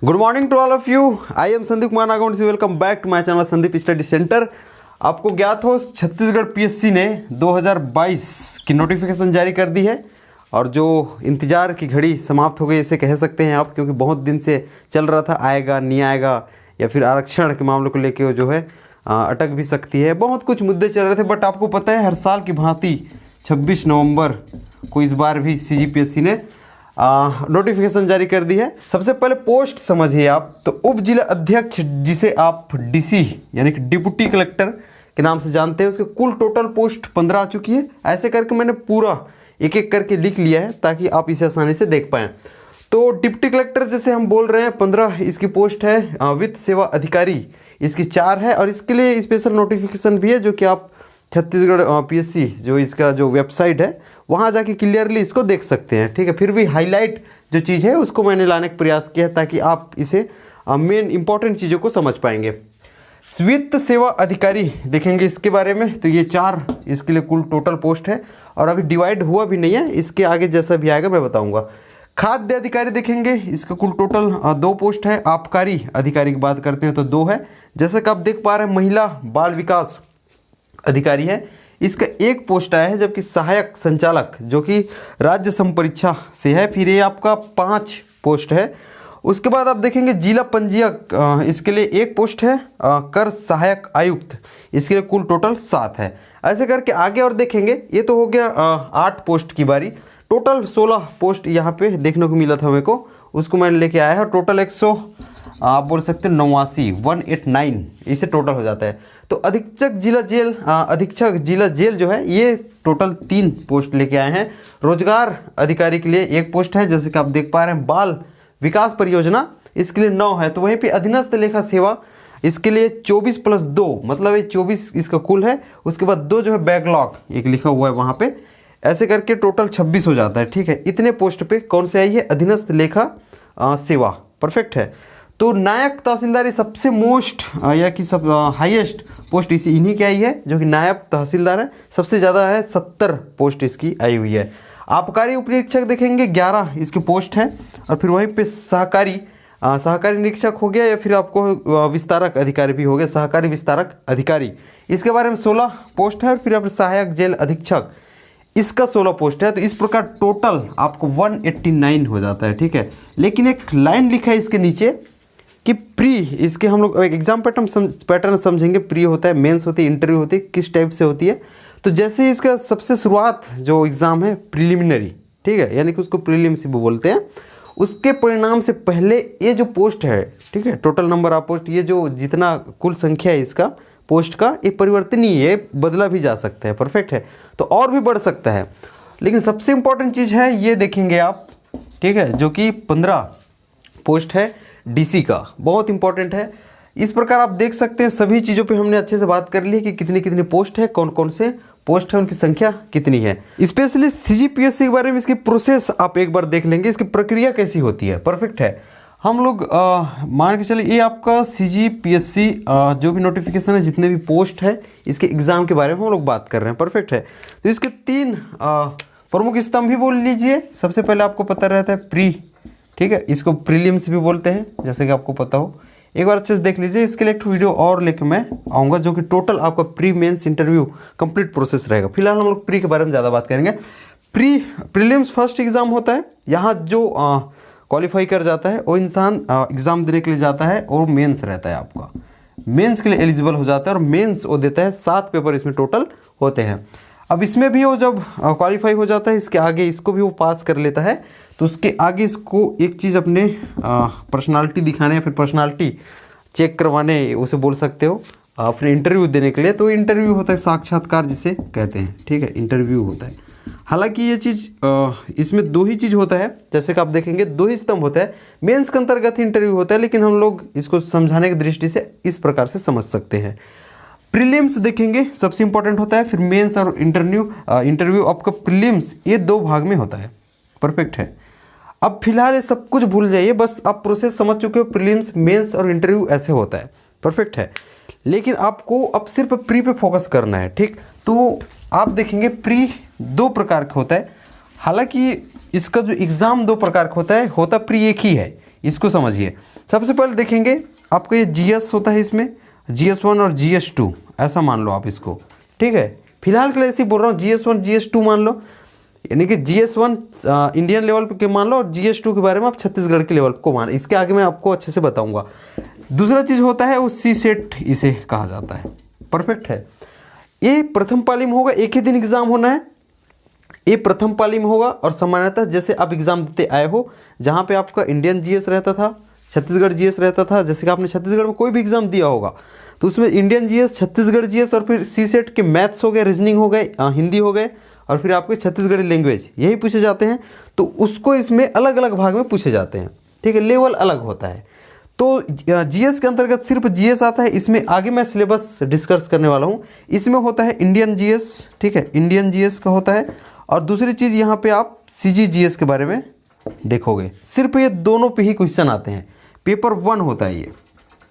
Good morning to all of you. I am Sandeep Kumar Nagaund से welcome back to my channel Sandeep study centre. आपको ज्ञात हो Chhattisgarh PSC ने 2022 की नोटिफिकेशन जारी कर दी है और जो इंतज़ार की घड़ी समाप्त हो गई इसे कह सकते हैं आप, क्योंकि बहुत दिन से चल रहा था आएगा नहीं आएगा या फिर आरक्षण के मामलों को लेकर जो है अटक भी सकती है। बहुत कुछ मुद्दे चल रहे थे, बट आपको पता है हर साल की भांति 26 नवंबर को इस बार भी सीजीपीएससी ने नोटिफिकेशन जारी कर दी है। सबसे पहले पोस्ट समझिए आप, तो उप जिला अध्यक्ष जिसे आप डीसी यानी कि डिप्टी कलेक्टर के नाम से जानते हैं, उसके कुल टोटल पोस्ट 15 आ चुकी है। ऐसे करके मैंने पूरा एक एक करके लिख लिया है ताकि आप इसे आसानी से देख पाएँ। तो डिप्टी कलेक्टर जैसे हम बोल रहे हैं 15 इसकी पोस्ट है। वित्त सेवा अधिकारी इसकी 4 है और इसके लिए स्पेशल नोटिफिकेशन भी है जो कि आप छत्तीसगढ़ पीएससी जो इसका जो वेबसाइट है वहाँ जाके क्लियरली इसको देख सकते हैं। ठीक है, फिर भी हाईलाइट जो चीज़ है उसको मैंने लाने का प्रयास किया है ताकि आप इसे मेन इंपॉर्टेंट चीज़ों को समझ पाएंगे। वित्त सेवा अधिकारी देखेंगे इसके बारे में, तो ये 4 इसके लिए कुल टोटल पोस्ट है और अभी डिवाइड हुआ भी नहीं है, इसके आगे जैसा भी आएगा मैं बताऊँगा। खाद्य अधिकारी देखेंगे, इसका कुल टोटल 2 पोस्ट है। आबकारी अधिकारी की बात करते हैं तो 2 है। जैसा कि आप देख पा रहे हैं महिला बाल विकास अधिकारी है, इसका 1 पोस्ट आया है, जबकि सहायक संचालक जो कि राज्य संपरीक्षा से है, फिर ये आपका 5 पोस्ट है। उसके बाद आप देखेंगे जिला पंजीयक, इसके लिए 1 पोस्ट है। कर सहायक आयुक्त इसके लिए कुल टोटल 7 है। ऐसे करके आगे और देखेंगे, ये तो हो गया 8 पोस्ट की बारी। टोटल 16 पोस्ट यहाँ पे देखने को मिला था मेरे को, उसको मैंने लेके आया है। टोटल 100 आप बोल सकते हैं 189 इसे टोटल हो जाता है। तो अधीक्षक जिला जेल जो है ये टोटल 3 पोस्ट लेके आए हैं। रोजगार अधिकारी के लिए 1 पोस्ट है, जैसे कि आप देख पा रहे हैं। बाल विकास परियोजना इसके लिए 9 है। तो वहीं पे अधीनस्थ लेखा सेवा इसके लिए 24 + 2 मतलब ये 24 इसका कुल है। उसके बाद 2 जो है बैकलॉग एक लिखा हुआ है वहाँ पे, ऐसे करके टोटल 26 हो जाता है। ठीक है, इतने पोस्ट पे कौन से आई है? अधीनस्थ लेखा सेवा। परफेक्ट है। तो नायक तहसीलदार सबसे मोस्ट या कि सब हाईएस्ट पोस्ट इन्हीं की आई है, जो कि नायब तहसीलदार है। सबसे ज़्यादा है 70 पोस्ट इसकी आई हुई है। आबकारी उप निरीक्षक देखेंगे 11 इसकी पोस्ट है। और फिर वहीं पे सहकारी निरीक्षक हो गया या फिर आपको विस्तारक अधिकारी भी हो गया, सहकारी विस्तारक अधिकारी, इसके बारे में 16 पोस्ट है। और फिर आप सहायक जेल अधीक्षक इसका 16 पोस्ट है। तो इस प्रकार टोटल आपको 189 हो जाता है। ठीक है, लेकिन एक लाइन लिखा है इसके नीचे कि प्री, इसके हम लोग एक एग्जाम पैटर्न समझेंगे। प्री होता है, मेंस होती है, इंटरव्यू होती है, किस टाइप से होती है। तो जैसे इसका सबसे शुरुआत जो एग्ज़ाम है प्रिलिमिनरी, ठीक है, यानी कि उसको प्रीलिम्स भी बोलते हैं, उसके परिणाम से पहले ये जो पोस्ट है, ठीक है, टोटल नंबर ऑफ पोस्ट, ये जो जितना कुल संख्या है इसका पोस्ट का, ये परिवर्तनीय है, बदला भी जा सकता है। परफेक्ट है, तो और भी बढ़ सकता है। लेकिन सबसे इंपॉर्टेंट चीज़ है ये देखेंगे आप, ठीक है, जो कि 15 पोस्ट है डीसी का, बहुत इंपॉर्टेंट है। इस प्रकार आप देख सकते हैं सभी चीज़ों पे हमने अच्छे से बात कर ली कि कितनी कितनी पोस्ट है, कौन कौन से पोस्ट है, उनकी संख्या कितनी है। स्पेशली सीजीपीएससी के बारे में इसकी प्रोसेस आप एक बार देख लेंगे, इसकी प्रक्रिया कैसी होती है। परफेक्ट है। हम लोग मान के चलिए ये आपका सीजीपीएससी जो भी नोटिफिकेशन है, जितने भी पोस्ट है, इसके एग्ज़ाम के बारे में हम लोग बात कर रहे हैं। परफेक्ट है। तो इसके 3 प्रमुख स्तंभ भी बोल लीजिए। सबसे पहले आपको पता रहता है प्री, ठीक है, इसको प्रीलिम्स भी बोलते हैं, जैसे कि आपको पता हो। एक बार अच्छे से देख लीजिए। इसके लिए एक वीडियो और लेकर मैं आऊँगा जो कि टोटल आपका pre mains interview complete process रहेगा। फिलहाल हम लोग प्री के बारे में ज़्यादा बात करेंगे। प्रीलिम्स फर्स्ट एग्ज़ाम होता है। यहाँ जो क्वालिफाई कर जाता है वो इंसान एग्ज़ाम देने के लिए जाता है और मेंस रहता है आपका, मेंस के लिए एलिजिबल हो जाता है। और मेंस वो देता है, 7 पेपर इसमें टोटल होते हैं। अब इसमें भी वो जब क्वालिफाई हो जाता है, इसके आगे इसको भी वो पास कर लेता है, तो उसके आगे इसको एक चीज़ अपने पर्सनालिटी दिखाने या फिर पर्सनालिटी चेक करवाने उसे बोल सकते हो, अपने इंटरव्यू देने के लिए। तो इंटरव्यू होता है, साक्षात्कार जिसे कहते हैं। ठीक है, इंटरव्यू होता है। हालांकि ये चीज़ इसमें 2 ही चीज़ होता है, जैसे कि आप देखेंगे 2 ही स्तंभ होता है। मेंस के अंतर्गत इंटरव्यू होता है, लेकिन हम लोग इसको समझाने की दृष्टि से इस प्रकार से समझ सकते हैं। प्रीलिम्स देखेंगे सबसे इंपॉर्टेंट होता है, फिर मेंस और इंटरव्यू आपका प्रीलिम्स ये 2 भाग में होता है। परफेक्ट है। अब फिलहाल ये सब कुछ भूल जाइए, बस आप प्रोसेस समझ चुके हो। प्रीलिम्स, मेंस और इंटरव्यू ऐसे होता है। परफेक्ट है। लेकिन आपको अब सिर्फ प्री पे फोकस करना है। ठीक, तो आप देखेंगे प्री 2 प्रकार का होता है। हालांकि इसका जो एग्ज़ाम 2 प्रकार का होता है प्री एक ही है। इसको समझिए। सबसे पहले देखेंगे आपका ये GS होता है, इसमें GS1 और GS2 ऐसा मान लो आप इसको, ठीक है। फिलहाल के लिए ऐसे ही बोल रहा हूँ, GS1 GS2 मान लो, यानी कि GS1 इंडियन लेवल के मान लो और GS2 के बारे में आप छत्तीसगढ़ के लेवल को मान। इसके आगे मैं आपको अच्छे से बताऊंगा। दूसरा चीज़ होता है वो CSET इसे कहा जाता है। परफेक्ट है। ये प्रथम पाली में होगा, एक ही दिन एग्जाम होना है। ये प्रथम पाली में होगा और सामान्यतः जैसे आप एग्जाम देते आए हो, जहाँ पे आपका इंडियन GS रहता था, छत्तीसगढ़ GS रहता था, जैसे कि आपने छत्तीसगढ़ में कोई भी एग्जाम दिया होगा तो उसमें इंडियन GS, छत्तीसगढ़ GS और फिर CSET के मैथ्स हो गए, रीजनिंग हो गए, हिंदी हो गए और फिर आपके छत्तीसगढ़ी लैंग्वेज, यही पूछे जाते हैं। तो उसको इसमें अलग अलग भाग में पूछे जाते हैं, ठीक है, लेवल अलग होता है। तो GS के अंतर्गत सिर्फ GS आता है। इसमें आगे मैं सिलेबस डिस्कस करने वाला हूँ। इसमें होता है इंडियन GS, ठीक है, इंडियन GS का होता है। और दूसरी चीज़ यहाँ पे आप CGGS के बारे में देखोगे। सिर्फ ये दोनों पे ही क्वेश्चन आते हैं। पेपर 1 होता है ये,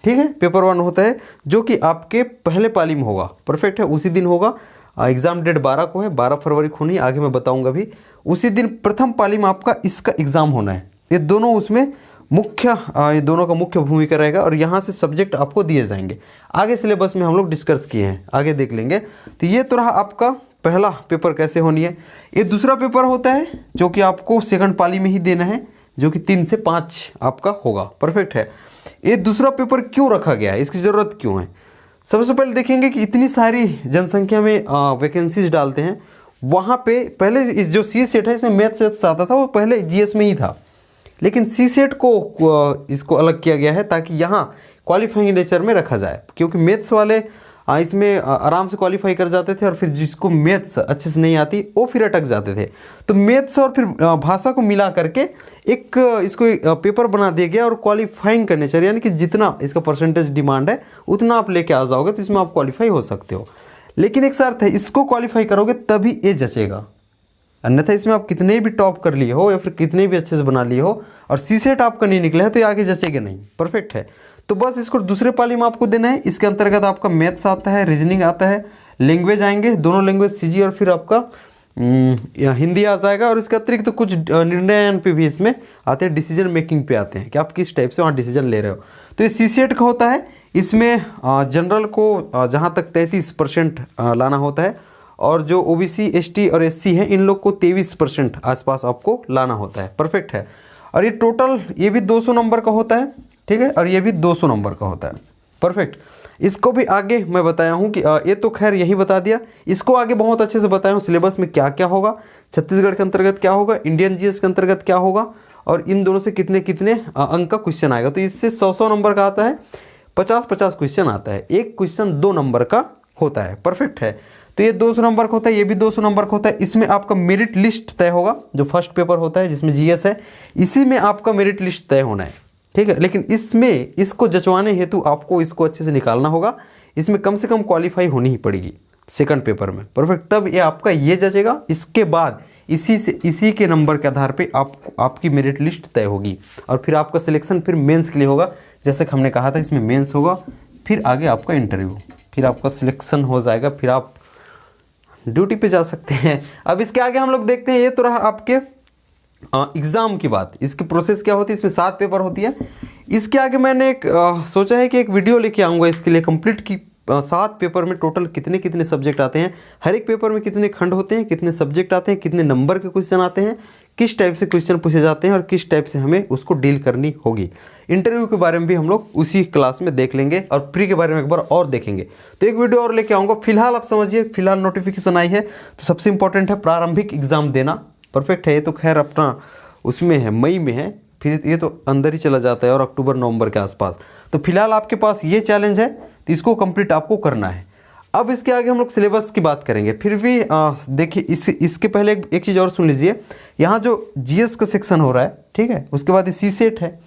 ठीक है, पेपर 1 होता है जो कि आपके पहले पाली में होगा। परफेक्ट है, उसी दिन होगा। एग्ज़ाम डेट 12 को है, 12 फरवरी को होनी, आगे मैं बताऊंगा भी। उसी दिन प्रथम पाली में आपका इसका एग्ज़ाम होना है। ये दोनों उसमें मुख्य, ये दोनों का मुख्य भूमिका रहेगा और यहाँ से सब्जेक्ट आपको दिए जाएंगे। आगे सिलेबस में हम लोग डिस्कस किए हैं, आगे देख लेंगे। तो ये तो रहा आपका पहला पेपर कैसे होनी है। ये दूसरा पेपर होता है जो कि आपको सेकंड पाली में ही देना है, जो कि 3 से 5 आपका होगा। परफेक्ट है। ये दूसरा पेपर क्यों रखा गया है, इसकी ज़रूरत क्यों है। सबसे पहले देखेंगे कि इतनी सारी जनसंख्या में वैकेंसीज डालते हैं, वहाँ पे पहले इस जो CSET है इसमें मैथ्स आता था, वो पहले GS में ही था। लेकिन CSET को इसको अलग किया गया है ताकि यहाँ क्वालिफाइंग नेचर में रखा जाए, क्योंकि मैथ्स वाले इसमें आराम से क्वालिफाई कर जाते थे और फिर जिसको मैथ्स अच्छे से नहीं आती वो फिर अटक जाते थे। तो मैथ्स और फिर भाषा को मिला करके एक इसको पेपर बना दिया गया और क्वालिफाइंग करने चाहिए, यानी कि जितना इसका परसेंटेज डिमांड है उतना आप लेके आ जाओगे तो इसमें आप क्वालिफाई हो सकते हो। लेकिन एक शर्त है, इसको क्वालिफाई करोगे तभी ये जचेगा, अन्यथा इसमें आप कितने भी टॉप कर लिए हो या फिर कितने भी अच्छे से बना लिए हो और CSET आपका नहीं निकला है तो ये आगे जचेगा नहीं। परफेक्ट है। तो बस इसको दूसरे पाली में आपको देना है। इसके अंतर्गत आपका मैथ्स आता है, रीजनिंग आता है, लैंग्वेज आएंगे, दोनों लैंग्वेज CG और फिर आपका हिंदी आ जाएगा। और इसके अतिरिक्त तो कुछ निर्णय पे भी इसमें आते हैं, डिसीजन मेकिंग पे आते हैं कि आप किस टाइप से वहाँ डिसीजन ले रहे हो। तो ये CSET का होता है। इसमें जनरल को जहाँ तक 33% लाना होता है और जो OBC ST और SC हैं इन लोग को 23% आसपास आपको लाना होता है। परफेक्ट है। और ये टोटल ये भी 200 नंबर का होता है, ठीक है, और ये भी 200 नंबर का होता है। परफेक्ट। इसको भी आगे मैं बताया हूँ कि ये तो खैर यही बता दिया, इसको आगे बहुत अच्छे से बताया हूँ सिलेबस में क्या क्या होगा, छत्तीसगढ़ के अंतर्गत क्या होगा, इंडियन GS के अंतर्गत क्या होगा और इन दोनों से कितने कितने अंक का क्वेश्चन आएगा। तो इससे 100 नंबर का आता है, 50 क्वेश्चन आता है। एक क्वेश्चन 2 नंबर का होता है। परफेक्ट है। तो ये 200 नंबर का होता है, ये भी 200 नंबर का होता है। इसमें आपका मेरिट लिस्ट तय होगा, जो फर्स्ट पेपर होता है जिसमें GS है, इसी में आपका मेरिट लिस्ट तय होना है, ठीक है। लेकिन इसमें इसको जचवाने हेतु आपको इसको अच्छे से निकालना होगा। इसमें कम से कम क्वालिफाई होनी ही पड़ेगी सेकंड पेपर में। परफेक्ट। तब ये आपका ये जचेगा। इसके बाद इसी के नंबर के आधार पे आपकी मेरिट लिस्ट तय होगी और फिर आपका सिलेक्शन फिर मेंस के लिए होगा। जैसे कि हमने कहा था इसमें मेंस होगा, फिर आगे आपका इंटरव्यू, फिर आपका सिलेक्शन हो जाएगा, फिर आप ड्यूटी पे जा सकते हैं। अब इसके आगे हम लोग देखते हैं, ये तो रहा आपके एग्ज़ाम की बात। इसकी प्रोसेस क्या होती है, इसमें 7 पेपर होती है। इसके आगे मैंने एक सोचा है कि एक वीडियो लेके आऊँगा इसके लिए कंप्लीट की 7 पेपर में टोटल कितने कितने सब्जेक्ट आते हैं, हर एक पेपर में कितने खंड होते हैं, कितने सब्जेक्ट आते हैं, कितने नंबर के क्वेश्चन आते हैं, किस टाइप से क्वेश्चन पूछे जाते हैं और किस टाइप से हमें उसको डील करनी होगी। इंटरव्यू के बारे में भी हम लोग उसी क्लास में देख लेंगे और प्री के बारे में एक बार और देखेंगे। तो एक वीडियो और लेके आऊँगा। फिलहाल आप समझिए, फिलहाल नोटिफिकेशन आई है तो सबसे इंपॉर्टेंट है प्रारंभिक एग्जाम देना। परफेक्ट है। ये तो खैर अपना उसमें है, मई में है, फिर ये तो अंदर ही चला जाता है और अक्टूबर नवंबर के आसपास। तो फिलहाल आपके पास ये चैलेंज है तो इसको कंप्लीट आपको करना है। अब इसके आगे हम लोग सिलेबस की बात करेंगे। फिर भी देखिए इसके पहले एक चीज़ और सुन लीजिए। यहाँ जो GS का सेक्शन हो रहा है, ठीक है, उसके बाद ये CSET है।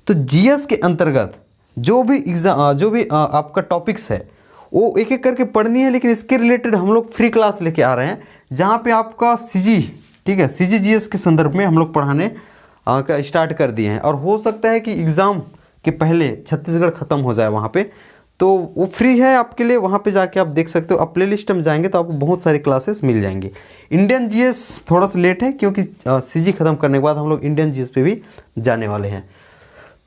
तो GS के अंतर्गत जो भी आपका टॉपिक्स है वो एक एक करके पढ़नी है, लेकिन इसके रिलेटेड हम लोग फ्री क्लास लेके आ रहे हैं जहाँ पे आपका CG, ठीक है, CGGS के संदर्भ में हम लोग पढ़ाने का स्टार्ट कर दिए हैं। और हो सकता है कि एग्ज़ाम के पहले छत्तीसगढ़ ख़त्म हो जाए वहाँ पे, तो वो फ्री है आपके लिए, वहाँ पे जाके आप देख सकते हो। आप प्लेलिस्ट में जाएंगे तो आपको बहुत सारी क्लासेस मिल जाएंगी। इंडियन GS थोड़ा सा लेट है क्योंकि CG ख़त्म करने के बाद हम लोग इंडियन GS पे भी जाने वाले हैं।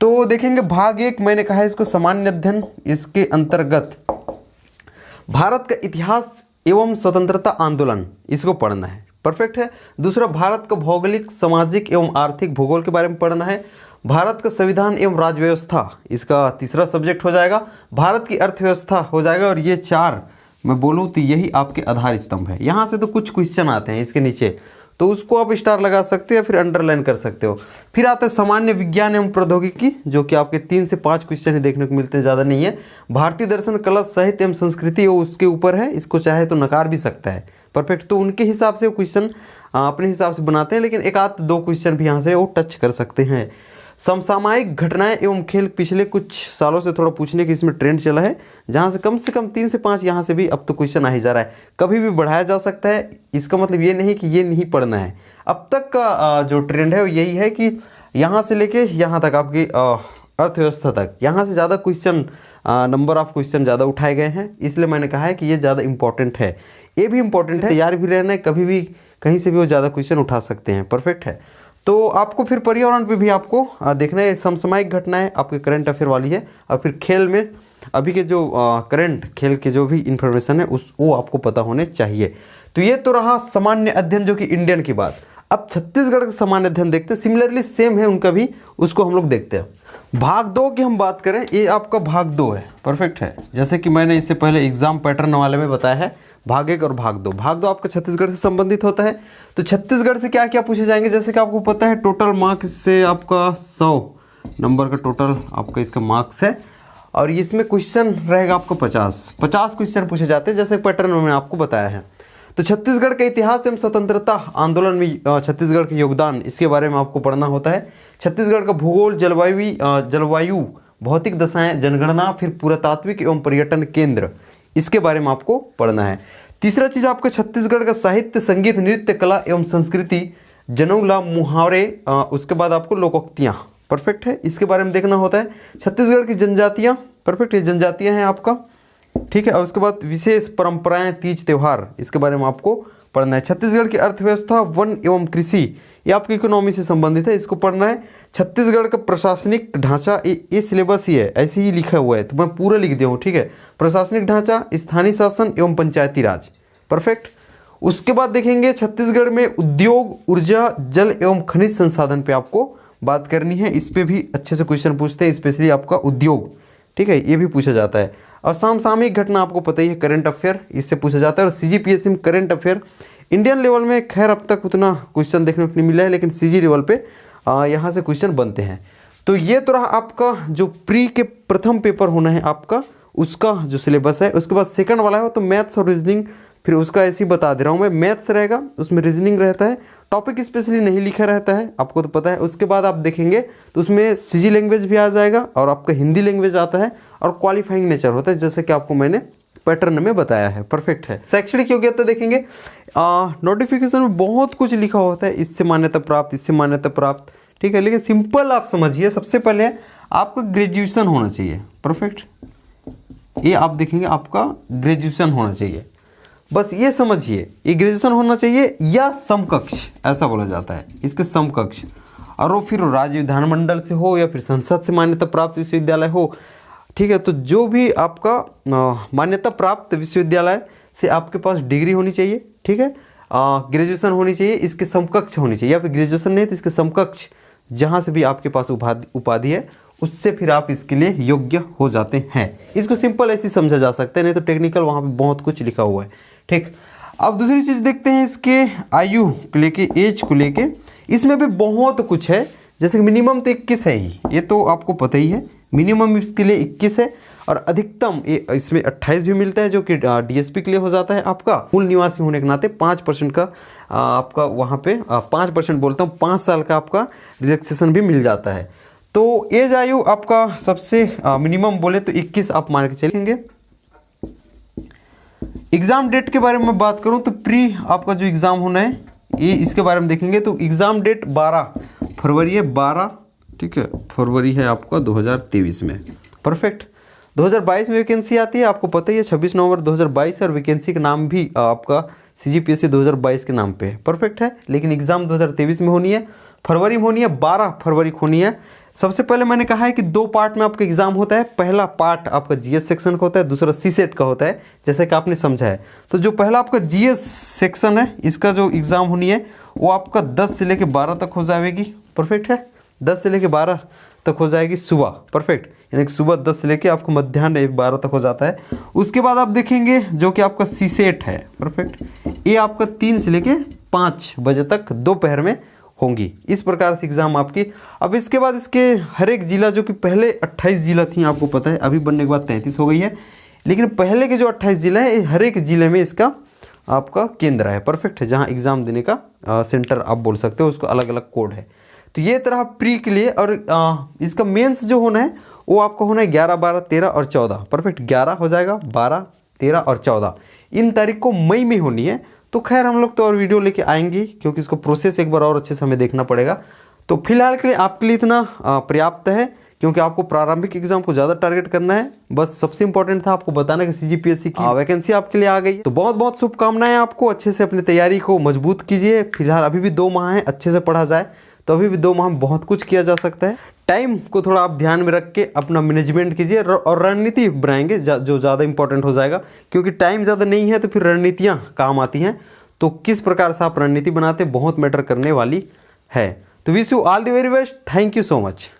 तो देखेंगे भाग 1 मैंने कहा है इसको सामान्य अध्ययन, इसके अंतर्गत भारत का इतिहास एवं स्वतंत्रता आंदोलन इसको पढ़ना है। परफेक्ट है। दूसरा भारत का भौगोलिक, सामाजिक एवं आर्थिक भूगोल के बारे में पढ़ना है। भारत का संविधान एवं राज्य व्यवस्था इसका तीसरा सब्जेक्ट हो जाएगा। भारत की अर्थव्यवस्था हो जाएगा। और ये 4 मैं बोलूँ तो यही आपके आधार स्तंभ है। यहाँ से तो कुछ क्वेश्चन आते हैं इसके नीचे, तो उसको आप स्टार लगा सकते हो या फिर अंडरलाइन कर सकते हो। फिर आता है सामान्य विज्ञान एवं प्रौद्योगिकी, जो कि आपके 3 से 5 क्वेश्चन ही देखने को मिलते हैं, ज़्यादा नहीं है। भारतीय दर्शन, कला, साहित्य एवं संस्कृति वो उसके ऊपर है, इसको चाहे तो नकार भी सकता है। परफेक्ट। तो उनके हिसाब से वो क्वेश्चन अपने हिसाब से बनाते हैं, लेकिन एक आध 2 क्वेश्चन भी यहाँ से वो टच कर सकते हैं। समसामयिक घटनाएं एवं खेल पिछले कुछ सालों से थोड़ा पूछने की इसमें ट्रेंड चला है, जहाँ से कम 3 से 5 यहाँ से भी अब तो क्वेश्चन आ ही जा रहा है। कभी भी बढ़ाया जा सकता है, इसका मतलब ये नहीं कि ये नहीं पढ़ना है। अब तक का जो ट्रेंड है वो यही है कि यहाँ से लेके यहाँ तक आपकी अर्थव्यवस्था तक, यहाँ से ज़्यादा क्वेश्चन, नंबर ऑफ क्वेश्चन ज़्यादा उठाए गए हैं, इसलिए मैंने कहा है कि ये ज़्यादा इंपॉर्टेंट है। ये भी इंपॉर्टेंट है, तैयार भी रहना है, कभी भी कहीं से भी वो ज़्यादा क्वेश्चन उठा सकते हैं। परफेक्ट है। तो आपको फिर पर्यावरण पे भी आपको देखना है। समसामयिक घटनाएं आपके करंट अफेयर वाली है। और फिर खेल में अभी के जो करंट खेल के जो भी इंफॉर्मेशन है वो आपको पता होने चाहिए। तो ये तो रहा सामान्य अध्ययन, जो कि इंडियन की बात। अब छत्तीसगढ़ का सामान्य अध्ययन देखते हैं, सिमिलरली सेम है उनका भी, उसको हम लोग देखते हैं। भाग 2 की हम बात करें, ये आपका भाग 2 है। परफेक्ट है। जैसे कि मैंने इससे पहले एग्जाम पैटर्न वाले में बताया है, भाग 1 और भाग 2। भाग 2 आपका छत्तीसगढ़ से संबंधित होता है। तो छत्तीसगढ़ से क्या क्या पूछे जाएंगे, जैसे कि आपको पता है टोटल मार्क्स से आपका 100 नंबर का टोटल आपका इसका मार्क्स है, और इसमें क्वेश्चन रहेगा आपको 50 क्वेश्चन पूछे जाते हैं, जैसे पैटर्न में मैंने आपको बताया है। तो छत्तीसगढ़ के इतिहास एवं स्वतंत्रता आंदोलन में छत्तीसगढ़ के योगदान, इसके बारे में आपको पढ़ना होता है। छत्तीसगढ़ का भूगोल, जलवायु, भौतिक दशाएं, जनगणना, फिर पुरातात्विक एवं पर्यटन केंद्र, इसके बारे में आपको पढ़ना है। तीसरा चीज़ आपका छत्तीसगढ़ का साहित्य, संगीत, नृत्य, कला एवं संस्कृति, जनौला, मुहावरे, उसके बाद आपको लोकोक्तियाँ। परफेक्ट है। इसके बारे में देखना होता है। छत्तीसगढ़ की जनजातियाँ, परफेक्ट है, जनजातियाँ हैं आपका, ठीक है। और उसके बाद विशेष परंपराएं, तीज त्योहार, इसके बारे में आपको पढ़ना है। छत्तीसगढ़ की अर्थव्यवस्था, वन एवं कृषि, ये आपकी इकोनॉमी से संबंधित है, इसको पढ़ना है। छत्तीसगढ़ का प्रशासनिक ढांचा, ये सिलेबस ही है, ऐसे ही लिखा हुआ है, तो मैं पूरा लिख दिया हूँ, ठीक है। प्रशासनिक ढांचा, स्थानीय शासन एवं पंचायती राज। परफेक्ट। उसके बाद देखेंगे छत्तीसगढ़ में उद्योग, ऊर्जा, जल एवं खनिज संसाधन पे आपको बात करनी है। इस पे भी अच्छे से क्वेश्चन पूछते हैं, स्पेशली आपका उद्योग, ठीक है, ये भी पूछा जाता है। और समसामयिक घटना आपको पता ही है, करंट अफेयर, इससे पूछा जाता है। और सीजीपीएससी में करंट अफेयर इंडियन लेवल में खैर अब तक उतना क्वेश्चन देखने को नहीं मिला है, लेकिन सीजी लेवल पे यहाँ से क्वेश्चन बनते हैं। तो ये तो रहा आपका जो प्री के प्रथम पेपर होना है आपका, उसका जो सिलेबस है। उसके बाद सेकंड वाला है तो मैथ्स और रीजनिंग, फिर उसका ऐसे ही बता दे रहा हूँ मैं। मैथ्स रहेगा, उसमें रीजनिंग रहता है, टॉपिक स्पेशली नहीं लिखा रहता है, आपको तो पता है। उसके बाद आप देखेंगे तो उसमें सीजी लैंग्वेज भी आ जाएगा, और आपका हिंदी लैंग्वेज आता है, और क्वालिफाइंग नेचर होता है, जैसे कि आपको मैंने पैटर्न में बताया है। परफेक्ट है। शैक्षणिक योग्यता देखेंगे, नोटिफिकेशन में बहुत कुछ लिखा होता है, इससे मान्यता प्राप्त, इससे मान्यता प्राप्त, ठीक है। लेकिन सिंपल आप समझिए, सबसे पहले आपका ग्रेजुएशन होना चाहिए। परफेक्ट। ये आप देखेंगे आपका ग्रेजुएशन होना चाहिए, बस ये समझिए, ये ग्रेजुएशन होना चाहिए या समकक्ष, ऐसा बोला जाता है, इसके समकक्ष। और वो फिर राज्य विधानमंडल से हो या फिर संसद से मान्यता प्राप्त विश्वविद्यालय हो, ठीक है। तो जो भी आपका मान्यता प्राप्त विश्वविद्यालय से आपके पास डिग्री होनी चाहिए, ठीक है, ग्रेजुएशन होनी चाहिए, इसके समकक्ष होनी चाहिए, या फिर ग्रेजुएशन नहीं तो इसके समकक्ष, जहाँ से भी आपके पास उपाधि है, उससे फिर आप इसके लिए योग्य हो जाते हैं। इसको सिंपल ऐसे समझा जा सकता है, नहीं तो टेक्निकल वहाँ पे बहुत कुछ लिखा हुआ है, ठीक। अब दूसरी चीज़ देखते हैं, इसके आयु को लेके, एज को लेके, इसमें भी बहुत कुछ है। जैसे कि मिनिमम तो 21 है ही, ये तो आपको पता ही है, मिनिमम इसके लिए 21 है, और अधिकतम ये इसमें 28 भी मिलता है, जो कि डीएसपी के लिए हो जाता है आपका। मूल निवासी होने के नाते 5% का आपका वहाँ पे 5% बोलता हूँ, 5 साल का आपका रिलैक्सेशन भी मिल जाता है। तो एज आयु आपका सबसे मिनिमम बोले तो 21 आप मान के चलेंगे। एग्ज़ाम डेट के बारे में बात करूं तो प्री आपका जो एग्ज़ाम होना है, ये इसके बारे में देखेंगे तो एग्ज़ाम डेट 12 फरवरी है, 12, ठीक है, फरवरी है आपका 2023 में। परफेक्ट। 2022 में वैकेंसी आती है, आपको पता ही है, 26 नवंबर 2022 है, और वैकेंसी का नाम भी आपका सीजीपीएससी 2022 के नाम पे है। परफेक्ट है। लेकिन एग्ज़ाम 2023 में होनी है, फरवरी में होनी है, 12 फरवरी को होनी है। सबसे पहले मैंने कहा है कि 2 पार्ट में आपका एग्जाम होता है। पहला पार्ट आपका जीएस सेक्शन का होता है, दूसरा सीसेट का होता है, जैसे कि आपने समझा है। तो जो पहला आपका जीएस सेक्शन है, इसका जो एग्ज़ाम होनी है वो आपका 10 से लेकर 12 तक हो जाएगी। परफेक्ट है, 10 से लेकर 12 तक हो जाएगी सुबह। परफेक्ट, यानी कि सुबह 10 से लेकर आपको मध्याह्न 12 तक हो जाता है। उसके बाद आप देखेंगे जो कि आपका सीसेट है। परफेक्ट, ये आपका 3 से लेकर 5 बजे तक दोपहर में होंगी। इस प्रकार से एग्ज़ाम आपकी। अब इसके बाद इसके हर एक ज़िला, जो कि पहले 28 ज़िला थी आपको पता है, अभी बनने के बाद 33 हो गई है, लेकिन पहले के जो 28 ज़िला है, हर एक ज़िले में इसका आपका केंद्र है। परफेक्ट है, जहाँ एग्ज़ाम देने का सेंटर आप बोल सकते हो, उसको अलग अलग कोड है। तो ये तरह प्री के लिए। और इसका मेंस जो होना है वो आपका होना है 11, 12, 13 और 14। परफेक्ट, 11 हो जाएगा, 12, 13 और 14 इन तारीख को मई में होनी है। तो खैर हम लोग तो और वीडियो लेके आएंगे, क्योंकि इसको प्रोसेस एक बार और अच्छे से हमें देखना पड़ेगा। तो फिलहाल के लिए आपके लिए इतना पर्याप्त है, क्योंकि आपको प्रारंभिक एग्जाम को ज़्यादा टारगेट करना है। बस सबसे इंपॉर्टेंट था आपको बताना कि सीजीपीएससी की वैकेंसी आपके लिए आ गई। तो बहुत बहुत शुभकामनाएं आपको, अच्छे से अपनी तैयारी को मजबूत कीजिए। फिलहाल अभी भी 2 माह है, अच्छे से पढ़ा जाए तो अभी भी 2 माह में बहुत कुछ किया जा सकता है। टाइम को थोड़ा आप ध्यान में रख के अपना मैनेजमेंट कीजिए और रणनीति बनाएंगे जो ज़्यादा इंपॉर्टेंट हो जाएगा, क्योंकि टाइम ज़्यादा नहीं है तो फिर रणनीतियाँ काम आती हैं। तो किस प्रकार से आप रणनीति बनाते बहुत मैटर करने वाली है। तो wish you all the very best. Thank you so much.